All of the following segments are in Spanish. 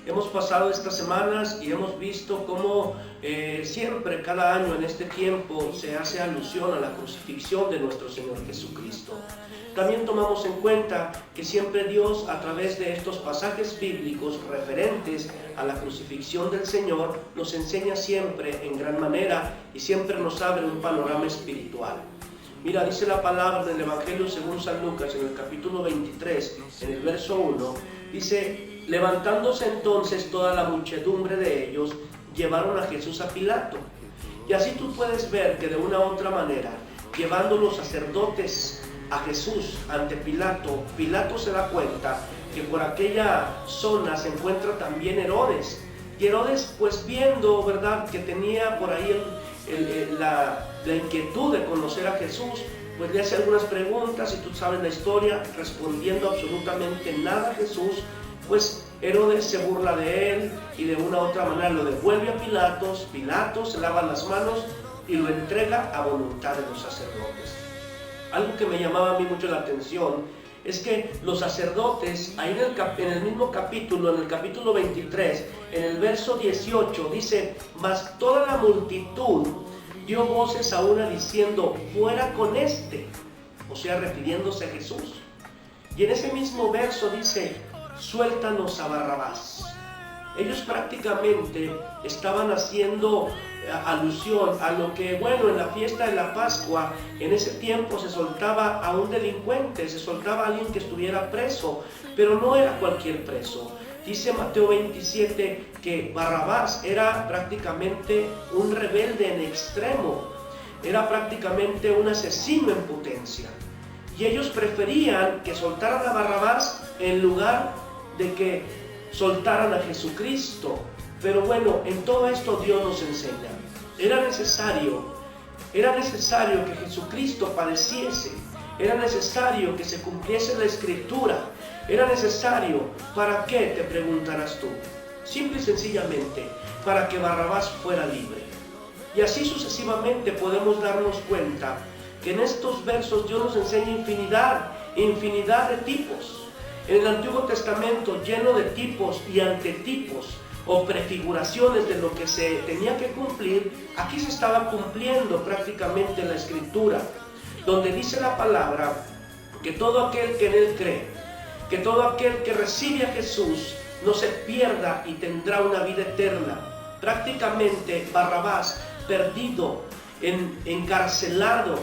Hemos pasado estas semanas y hemos visto cómo siempre, cada año en este tiempo, se hace alusión a la crucifixión de nuestro Señor Jesucristo. También tomamos en cuenta que siempre Dios, a través de estos pasajes bíblicos referentes a la crucifixión del Señor, nos enseña siempre en gran manera y siempre nos abre un panorama espiritual. Mira, dice la palabra del Evangelio según San Lucas en el capítulo 23, en el verso 1, dice: levantándose entonces toda la muchedumbre de ellos, llevaron a Jesús a Pilato. Y así tú puedes ver que de una u otra manera, llevando los sacerdotes a Jesús ante Pilato, Pilato se da cuenta que por aquella zona se encuentra también Herodes. Y Herodes, pues viendo, ¿verdad?, que tenía por ahí la inquietud de conocer a Jesús, pues le hace algunas preguntas, y tú sabes la historia, respondiendo absolutamente nada a Jesús, pues Herodes se burla de él y de una u otra manera lo devuelve a Pilatos. Pilatos se lava las manos y lo entrega a voluntad de los sacerdotes. Algo que me llamaba a mí mucho la atención es que los sacerdotes, ahí en el mismo capítulo, en el capítulo 23, en el verso 18, dice: mas toda la multitud dio voces a una diciendo: fuera con este, o sea, refiriéndose a Jesús. Y en ese mismo verso dice: suéltanos a Barrabás. Ellos prácticamente estaban haciendo alusión a lo que, bueno, en la fiesta de la Pascua, en ese tiempo se soltaba a un delincuente, se soltaba a alguien que estuviera preso, pero no era cualquier preso. Dice Mateo 27 que Barrabás era prácticamente un rebelde en extremo, era prácticamente un asesino en potencia. Y ellos preferían que soltaran a Barrabás en lugar de que soltaran a Jesucristo. Pero bueno, en todo esto Dios nos enseña. Era necesario que Jesucristo padeciese. Era necesario que se cumpliese la Escritura. Era necesario, ¿para qué?, te preguntarás tú. Simple y sencillamente, para que Barrabás fuera libre. Y así sucesivamente podemos darnos cuenta que en estos versos Dios nos enseña infinidad de tipos. En el Antiguo Testamento, lleno de tipos y antetipos o prefiguraciones de lo que se tenía que cumplir, aquí se estaba cumpliendo prácticamente la Escritura, donde dice la palabra que todo aquel que en Él cree, que todo aquel que recibe a Jesús no se pierda y tendrá una vida eterna. Prácticamente Barrabás, perdido, encarcelado,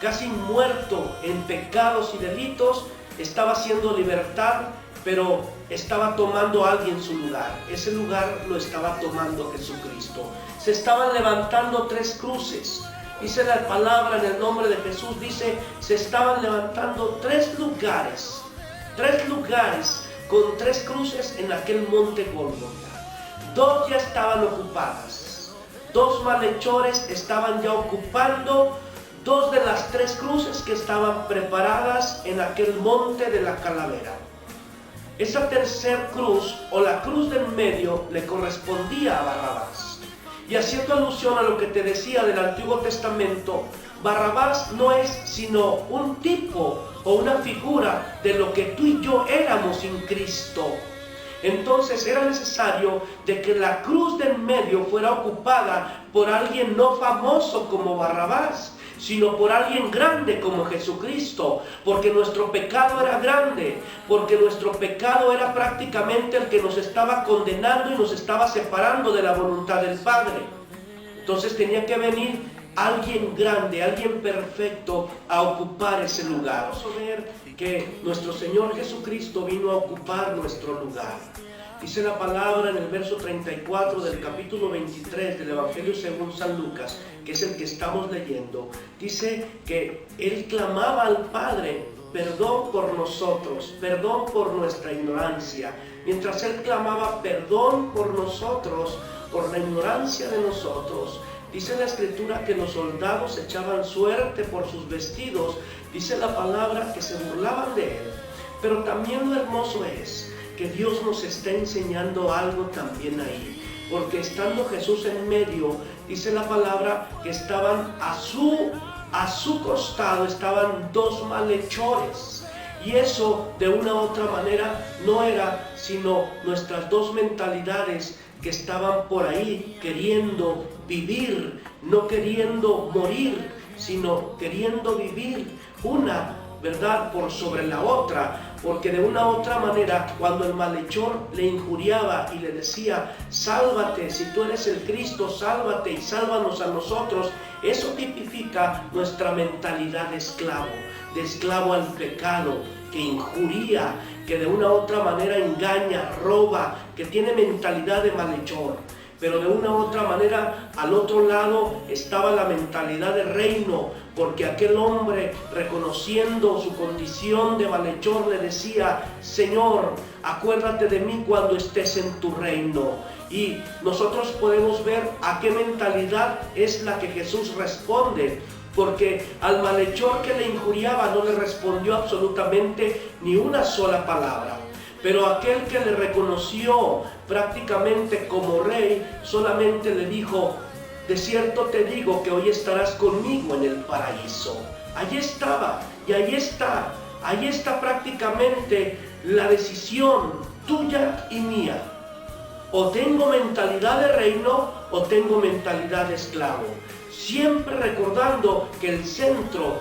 casi muerto en pecados y delitos, estaba haciendo libertad, pero estaba tomando a alguien su lugar. Ese lugar lo estaba tomando Jesucristo. Se estaban levantando tres cruces. Dice la palabra en el nombre de Jesús, dice: se estaban levantando tres lugares con tres cruces en aquel monte Gólgota. Dos ya estaban ocupadas. Dos malhechores estaban ya ocupando dos de las tres cruces que estaban preparadas en aquel monte de la calavera. Esa tercer cruz, o la cruz del medio, le correspondía a Barrabás. Y haciendo alusión a lo que te decía del Antiguo Testamento, Barrabás no es sino un tipo o una figura de lo que tú y yo éramos sin Cristo. Entonces era necesario de que la cruz del medio fuera ocupada por alguien no famoso como Barrabás, sino por alguien grande como Jesucristo, porque nuestro pecado era grande, porque nuestro pecado era prácticamente el que nos estaba condenando y nos estaba separando de la voluntad del Padre. Entonces tenía que venir alguien grande, alguien perfecto a ocupar ese lugar. Vamos a ver que nuestro Señor Jesucristo vino a ocupar nuestro lugar. Dice la palabra en el verso 34 del capítulo 23 del Evangelio según San Lucas, que es el que estamos leyendo. Dice que Él clamaba al Padre: perdón por nosotros, perdón por nuestra ignorancia. Mientras Él clamaba perdón por nosotros, por la ignorancia de nosotros, dice la Escritura que los soldados echaban suerte por sus vestidos. Dice la palabra que se burlaban de Él. Pero también lo hermoso es que Dios nos está enseñando algo también ahí, porque estando Jesús en medio, dice la palabra que estaban a su costado, estaban dos malhechores, Y eso de una u otra manera no era sino nuestras dos mentalidades que estaban por ahí queriendo vivir, no queriendo morir, sino queriendo vivir, una, ¿verdad?, por sobre la otra, porque de una u otra manera, cuando el malhechor le injuriaba y le decía, sálvate, si tú eres el Cristo, sálvate y sálvanos a nosotros, eso tipifica nuestra mentalidad de esclavo al pecado, que injuria, que de una u otra manera engaña, roba, que tiene mentalidad de malhechor. Pero de una u otra manera, al otro lado estaba la mentalidad de reino, porque aquel hombre, reconociendo su condición de malhechor, le decía, Señor, acuérdate de mí cuando estés en tu reino. Y nosotros podemos ver a qué mentalidad es la que Jesús responde, porque al malhechor que le injuriaba no le respondió absolutamente ni una sola palabra. Pero aquel que le reconoció prácticamente como rey, solamente le dijo, de cierto te digo que hoy estarás conmigo en el paraíso. Allí estaba, y ahí está prácticamente la decisión tuya y mía. O tengo mentalidad de reino, o tengo mentalidad de esclavo. Siempre recordando que el centro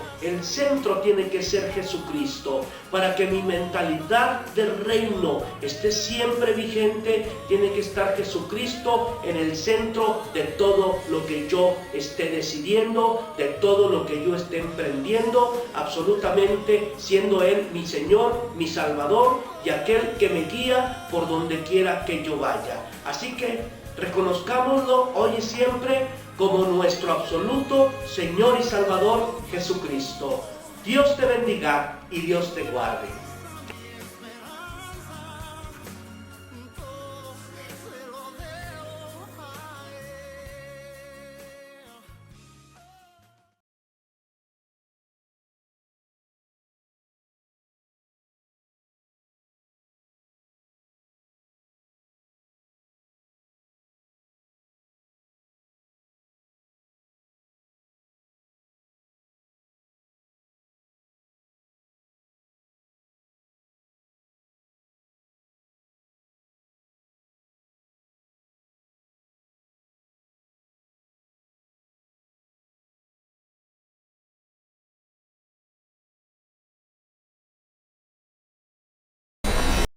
tiene que ser Jesucristo. Para que mi mentalidad del reino esté siempre vigente, tiene que estar Jesucristo en el centro de todo lo que yo esté decidiendo, de todo lo que yo esté emprendiendo, absolutamente siendo Él mi Señor, mi Salvador y aquel que me guía por donde quiera que yo vaya. Así que reconozcámoslo hoy y siempre como nuestro absoluto Señor y Salvador Jesucristo. Dios te bendiga y Dios te guarde.